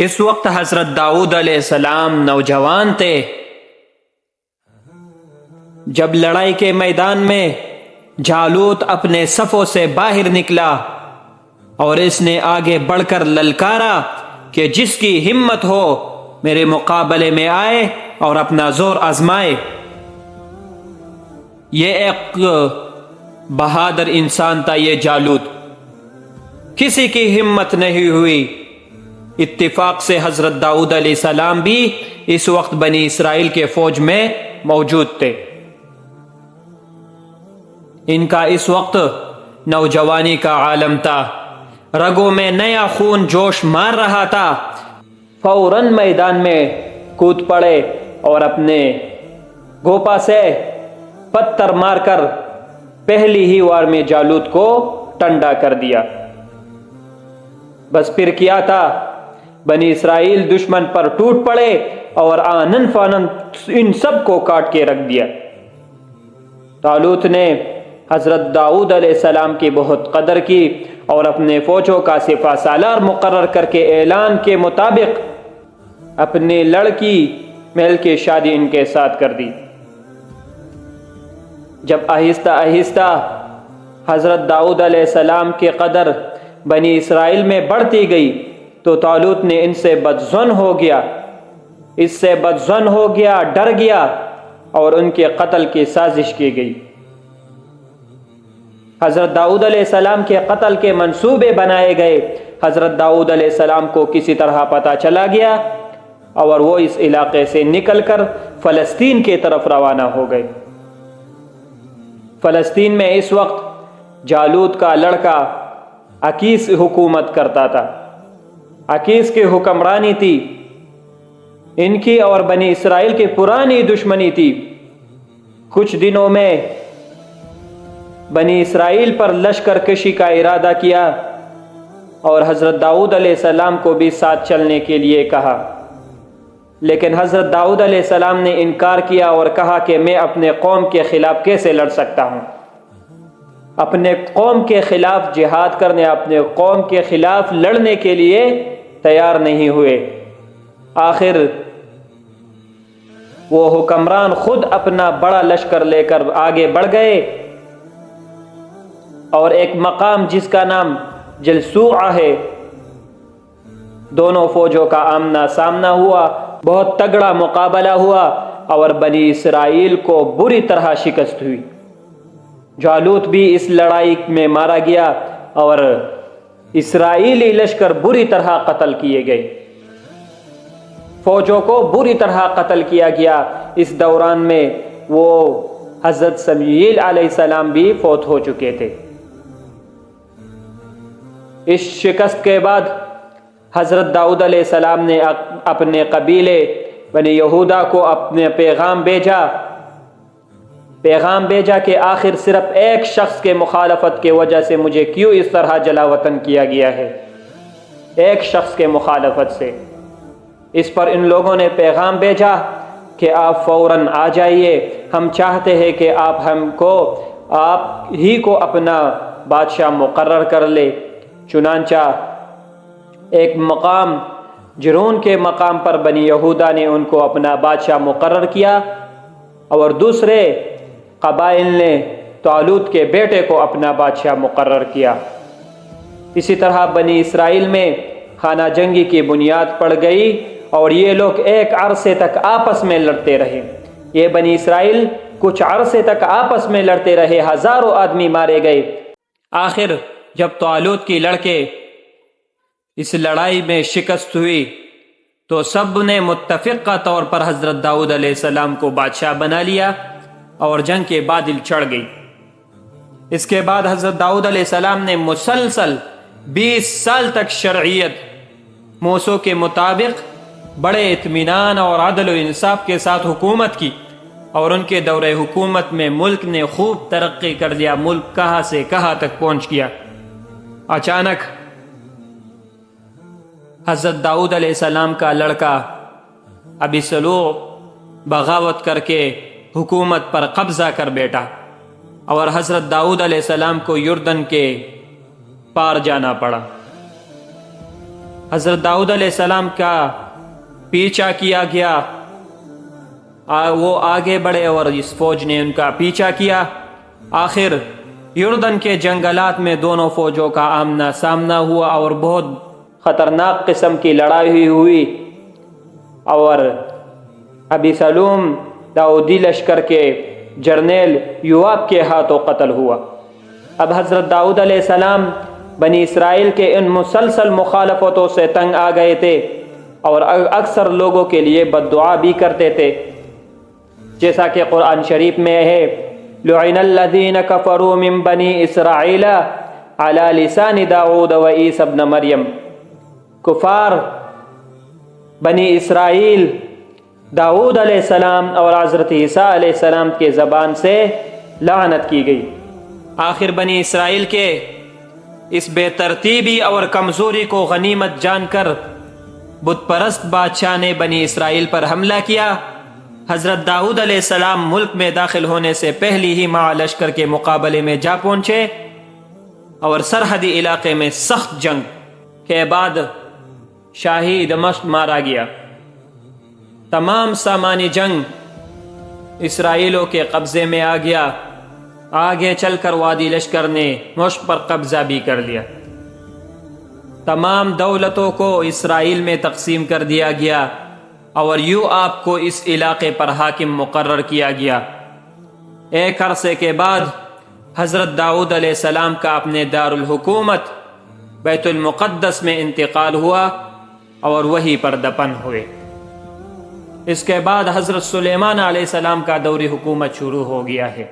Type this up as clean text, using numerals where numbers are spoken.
اس وقت حضرت داؤد علیہ السلام نوجوان تھے جب لڑائی کے میدان میں جالوت اپنے صفوں سے باہر نکلا اور اس نے آگے بڑھ کر للکارا کہ جس کی ہمت ہو میرے مقابلے میں آئے اور اپنا زور آزمائے۔ یہ ایک بہادر انسان تھا یہ جالوت، کسی کی ہمت نہیں ہوئی۔ اتفاق سے حضرت داؤد علیہ السلام بھی اس وقت بنی اسرائیل کے فوج میں موجود تھے۔ ان کا اس وقت نوجوانی کا عالم تھا، رگوں میں نیا خون جوش مار رہا تھا۔ فوراً میدان میں کود پڑے اور اپنے گوپا سے پتھر مار کر پہلی ہی وار میں جالوت کو ٹنڈا کر دیا۔ بس پھر کیا تھا، بنی اسرائیل دشمن پر ٹوٹ پڑے اور آنن فانن ان سب کو کاٹ کے رکھ دیا۔ طالوت نے حضرت داؤد علیہ السلام کی بہت قدر کی اور اپنے فوجوں کا سپہ سالار مقرر کر کے اعلان کے مطابق اپنی لڑکی میل کی شادی ان کے ساتھ کر دی۔ جب آہستہ آہستہ حضرت داؤد علیہ السلام کی قدر بنی اسرائیل میں بڑھتی گئی تو طالوت نے ان سے بدظن ہو گیا، اس سے بدظن ہو گیا، ڈر گیا اور ان کے قتل کی سازش کی گئی۔ حضرت داؤد علیہ السلام کے قتل کے منصوبے بنائے گئے۔ حضرت داؤد علیہ السلام کو کسی طرح پتہ چلا گیا اور وہ اس علاقے سے نکل کر فلسطین کی طرف روانہ ہو گئے۔ فلسطین میں اس وقت جالوت کا لڑکا عکیس حکومت کرتا تھا۔ عکیس کی حکمرانی تھی، ان کی اور بنی اسرائیل کی پرانی دشمنی تھی۔ کچھ دنوں میں بنی اسرائیل پر لشکر کشی کا ارادہ کیا اور حضرت داؤد علیہ السلام کو بھی ساتھ چلنے کے لیے کہا، لیکن حضرت داؤد علیہ السلام نے انکار کیا اور کہا کہ میں اپنے قوم کے خلاف کیسے لڑ سکتا ہوں۔ اپنے قوم کے خلاف جہاد کرنے، اپنے قوم کے خلاف لڑنے کے لیے تیار نہیں ہوئے۔ آخر وہ حکمران خود اپنا بڑا لشکر لے کر آگے بڑھ گئے اور ایک مقام جس کا نام جلسوع ہے، دونوں فوجوں کا آمنا سامنا ہوا، بہت تگڑا مقابلہ ہوا اور بنی اسرائیل کو بری طرح شکست ہوئی۔ جالوت بھی اس لڑائی میں مارا گیا اور اسرائیلی لشکر بری طرح قتل کیے گئے، فوجوں کو بری طرح قتل کیا گیا۔ اس دوران میں وہ حضرت سمیعیل علیہ السلام بھی فوت ہو چکے تھے۔ اس شکست کے بعد حضرت داؤد علیہ السلام نے اپنے قبیلے بنی یہودا کو اپنے پیغام بھیجا کہ آخر صرف ایک شخص کے مخالفت کی وجہ سے مجھے کیوں اس طرح جلا وطن کیا گیا ہے، ایک شخص کے مخالفت سے۔ اس پر ان لوگوں نے پیغام بھیجا کہ آپ فوراً آ جائیے، ہم چاہتے ہیں کہ آپ ہی کو اپنا بادشاہ مقرر کر لے۔ چنانچہ ایک مقام جرون کے مقام پر بنی یہودا نے ان کو اپنا بادشاہ مقرر کیا اور دوسرے قبائل نے طالوت کے بیٹے کو اپنا بادشاہ مقرر کیا۔ اسی طرح بنی اسرائیل میں خانہ جنگی کی بنیاد پڑ گئی اور یہ لوگ ایک عرصے تک آپس میں لڑتے رہے۔ یہ بنی اسرائیل کچھ عرصے تک آپس میں لڑتے رہے، ہزاروں آدمی مارے گئے۔ آخر جب طالوت کی لڑکے اس لڑائی میں شکست ہوئی تو سب نے متفقہ طور پر حضرت داؤد علیہ السلام کو بادشاہ بنا لیا اور جنگ کے بادل چڑھ گئی۔ اس کے بعد حضرت داؤد علیہ السلام نے مسلسل 20 سال تک شرعیت موسیٰ کے مطابق بڑے اطمینان اور عدل و انصاف کے ساتھ حکومت کی اور ان کے دور حکومت میں ملک نے خوب ترقی کر لیا، ملک کہاں سے کہاں تک پہنچ گیا۔ اچانک حضرت داؤد علیہ السلام کا لڑکا ابیسلوم بغاوت کر کے حکومت پر قبضہ کر بیٹھا اور حضرت داؤد علیہ السلام کو یردن کے پار جانا پڑا۔ حضرت داؤد علیہ السلام کا پیچھا کیا گیا، وہ آگے بڑھے اور اس فوج نے ان کا پیچھا کیا۔ آخر یردن کے جنگلات میں دونوں فوجوں کا آمنا سامنا ہوا اور بہت خطرناک قسم کی لڑائی ہوئی، اور ابی سلوم داؤدی لشکر کے جرنیل یوآب کے ہاتھوں قتل ہوا۔ اب حضرت داؤد علیہ السلام بنی اسرائیل کے ان مسلسل مخالفتوں سے تنگ آ گئے تھے اور اکثر لوگوں کے لیے بد دعا بھی کرتے تھے، جیسا کہ قرآن شریف میں ہے لعن الذین کفروا من بنی اسرائیل علی لسان داؤد و عیسی ابن مریم، کفار بنی اسرائیل داؤد علیہ السلام اور حضرت عیسیٰ علیہ السلام کے زبان سے لعنت کی گئی۔ آخر بنی اسرائیل کے اس بے ترتیبی اور کمزوری کو غنیمت جان کر بت پرست بادشاہ نے بنی اسرائیل پر حملہ کیا۔ حضرت داؤد علیہ السلام ملک میں داخل ہونے سے پہلی ہی مع لشکر کے مقابلے میں جا پہنچے اور سرحدی علاقے میں سخت جنگ کے بعد شاہی دمشق مارا گیا۔ تمام سامانی جنگ اسرائیلوں کے قبضے میں آ گیا۔ آگے چل کر وادی لشکر نے مشق پر قبضہ بھی کر لیا۔ تمام دولتوں کو اسرائیل میں تقسیم کر دیا گیا اور یوآب کو اس علاقے پر حاکم مقرر کیا گیا۔ ایک عرصے کے بعد حضرت داؤد علیہ السلام کا اپنے دارالحکومت بیت المقدس میں انتقال ہوا اور وہیں پر دفن ہوئے۔ اس کے بعد حضرت سلیمان علیہ السلام کا دور حکومت شروع ہو گیا ہے۔